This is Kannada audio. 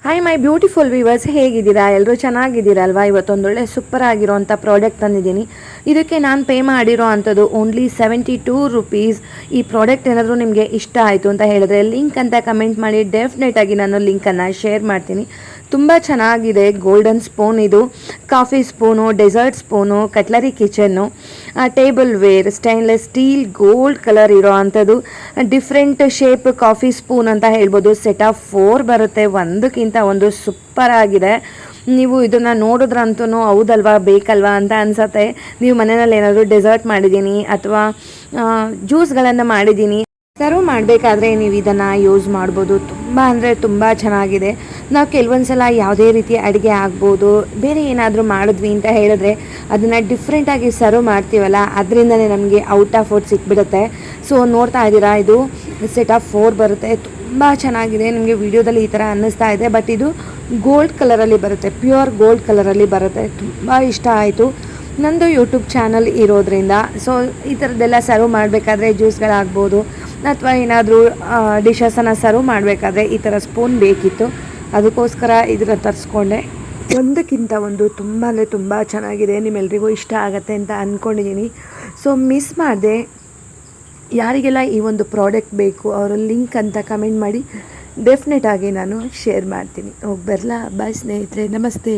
ಹಾಯ್ ಮೈ ಬ್ಯೂಟಿಫುಲ್ ವ್ಯೂವರ್ಸ್, ಹೇಗಿದ್ದೀರಾ? ಎಲ್ಲರೂ ಚೆನ್ನಾಗಿದ್ದೀರಾ ಅಲ್ವಾ? ಇವತ್ತೊಂದೊಳ್ಳೆ ಸೂಪರ್ ಆಗಿರೋಂಥ ಪ್ರಾಡಕ್ಟ್ ತಂದಿದ್ದೀನಿ. ಇದಕ್ಕೆ ನಾನು ಪೇ ಮಾಡಿರೋ ಅಂಥದ್ದು ಓನ್ಲಿ 72 ರುಪೀಸ್. ಈ ಪ್ರಾಡಕ್ಟ್ ಏನಾದರೂ ನಿಮಗೆ ಇಷ್ಟ ಆಯಿತು ಅಂತ ಹೇಳಿದ್ರೆ ಲಿಂಕ್ ಅಂತ ಕಮೆಂಟ್ ಮಾಡಿ, ಡೆಫಿನೆಟಾಗಿ ನಾನು ಲಿಂಕನ್ನು ಶೇರ್ ಮಾಡ್ತೀನಿ. ತುಂಬ ಚೆನ್ನಾಗಿದೆ. ಗೋಲ್ಡನ್ ಸ್ಪೂನ್, ಇದು coffee spoon, dessert spoon, cutlery kitchen, tableware, stainless steel gold colour ಇರೋ ಅಂಥದ್ದು, ಡಿಫ್ರೆಂಟ್ ಶೇಪ್ ಕಾಫಿ ಸ್ಪೂನ್ ಅಂತ ಹೇಳ್ಬೋದು. ಸೆಟ್ ಆಫ್ 4 ಬರುತ್ತೆ, ಒಂದಕ್ಕಿಂತ ಒಂದು ಸೂಪರ್ ಆಗಿದೆ. ನೀವು ಇದನ್ನು ನೋಡಿದ್ರಂತೂ ಹೌದಲ್ವಾ, ಬೇಕಲ್ವಾ ಅಂತ ಅನ್ಸತ್ತೆ. ನೀವು ಮನೆಯಲ್ಲಿ ಏನಾದರೂ ಡೆಸರ್ಟ್ ಮಾಡಿದ್ದೀನಿ ಅಥವಾ ಜ್ಯೂಸ್ಗಳನ್ನು ಮಾಡಿದ್ದೀನಿ, ಸರ್ವ್ ಮಾಡಬೇಕಾದ್ರೆ ನೀವು ಇದನ್ನು ಯೂಸ್ ಮಾಡ್ಬೋದು. ತುಂಬ ಅಂದರೆ ತುಂಬ ಚೆನ್ನಾಗಿದೆ. ನಾವು ಕೆಲವೊಂದು ಸಲ ಯಾವುದೇ ರೀತಿ ಅಡುಗೆ ಆಗ್ಬೋದು, ಬೇರೆ ಏನಾದರೂ ಮಾಡಿದ್ವಿ ಅಂತ ಹೇಳಿದ್ರೆ ಅದನ್ನು ಡಿಫ್ರೆಂಟಾಗಿ ಸರ್ವ್ ಮಾಡ್ತೀವಲ್ಲ, ಅದರಿಂದನೇ ನಮಗೆ ಔಟ್ ಆಫ್ ಔಟ್ ಸಿಕ್ಬಿಡುತ್ತೆ. ಸೊ ನೋಡ್ತಾ ಇದ್ದೀರಾ, ಇದು ಸೆಟ್ ಆಫ್ 4 ಬರುತ್ತೆ. ತುಂಬ ಚೆನ್ನಾಗಿದೆ. ನಿಮಗೆ ವಿಡಿಯೋದಲ್ಲಿ ಈ ಥರ ಅನ್ನಿಸ್ತಾ ಇದೆ, ಬಟ್ ಇದು ಗೋಲ್ಡ್ ಕಲರಲ್ಲಿ ಬರುತ್ತೆ, ಪ್ಯೂರ್ ಗೋಲ್ಡ್ ಕಲರಲ್ಲಿ ಬರುತ್ತೆ. ತುಂಬ ಇಷ್ಟ ಆಯಿತು. ನಂದು ಯೂಟ್ಯೂಬ್ ಚಾನಲ್ ಇರೋದ್ರಿಂದ ಸೊ ಈ ಥರದ್ದೆಲ್ಲ ಸರ್ವ್ ಮಾಡಬೇಕಾದ್ರೆ ಜ್ಯೂಸ್ಗಳಾಗ್ಬೋದು ಅಥವಾ ಏನಾದರೂ ಡಿಶಸನ್ನು ಸರ್ವ್ ಮಾಡಬೇಕಾದ್ರೆ ಈ ಥರ ಸ್ಪೂನ್ ಬೇಕಿತ್ತು. ಅದಕ್ಕೋಸ್ಕರ ಇದನ್ನು ತರಿಸ್ಕೊಂಡೆ. ಒಂದಕ್ಕಿಂತ ಒಂದು ತುಂಬ ಅಂದರೆ ತುಂಬ ಚೆನ್ನಾಗಿದೆ. ನಿಮ್ಮೆಲ್ರಿಗೂ ಇಷ್ಟ ಆಗುತ್ತೆ ಅಂತ ಅಂದ್ಕೊಂಡಿದ್ದೀನಿ. ಸೊ ಮಿಸ್ ಮಾಡಿದೆ. ಯಾರಿಗೆಲ್ಲ ಈ ಒಂದು ಪ್ರಾಡಕ್ಟ್ ಬೇಕು ಅವರು ಲಿಂಕ್ ಅಂತ ಕಮೆಂಟ್ ಮಾಡಿ, ಡೆಫಿನೆಟಾಗಿ ನಾನು ಶೇರ್ ಮಾಡ್ತೀನಿ. ಹೋಗಿ ಬರಲಾ? ಬಾಯ್ ಸ್ನೇಹಿತರೆ, ನಮಸ್ತೆ.